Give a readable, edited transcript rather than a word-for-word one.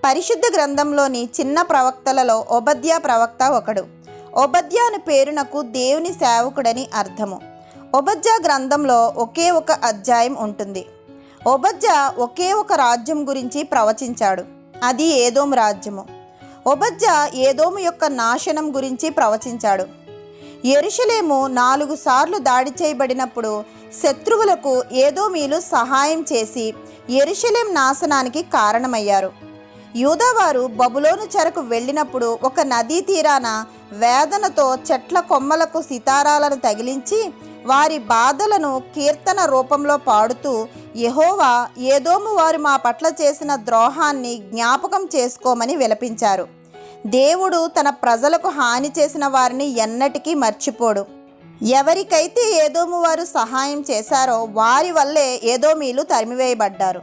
పరిశుద్ధ గ్రంథంలోని చిన్న ప్రవక్తలలో ఓబద్యా ప్రవక్త ఒకడు. ఓబద్యా అను పేరునకు దేవుని సేవకుడని అర్థము. ఓబద్యా గ్రంథంలో ఒకే ఒక అధ్యాయం ఉంటుంది. ఓబద్యా ఒకే ఒక రాజ్యం గురించి ప్రవచించాడు. అది ఏదోము రాజ్యము. ఓబద్యా ఏదోము యొక్క నాశనం గురించి ప్రవచించాడు. యెరూషలేము 4 సార్లు దాడి చేయబడినప్పుడు శత్రువులకు ఏదోమీలు సహాయం చేసి యెరూషలేం నాశనానికి కారణమయ్యారు. యూదావారు బబులోను చెరకు వెళ్ళినప్పుడు ఒక నదీ తీరాన వేదనతో చెట్ల కొమ్మలకు సితారాలను తగిలించి వారి బాధలను కీర్తన రూపంలో పాడుతూ, యెహోవా, ఏదోము వారు మా పట్ల చేసిన ద్రోహాన్ని జ్ఞాపకం చేసుకోమని విలపించారు. దేవుడు తన ప్రజలకు హాని చేసిన వారిని ఎన్నటికీ మర్చిపోడు. ఎవరికైతే ఏదోము వారు సహాయం చేశారో వారి వల్లే ఏదోమీలు తరిమివేయబడ్డారు.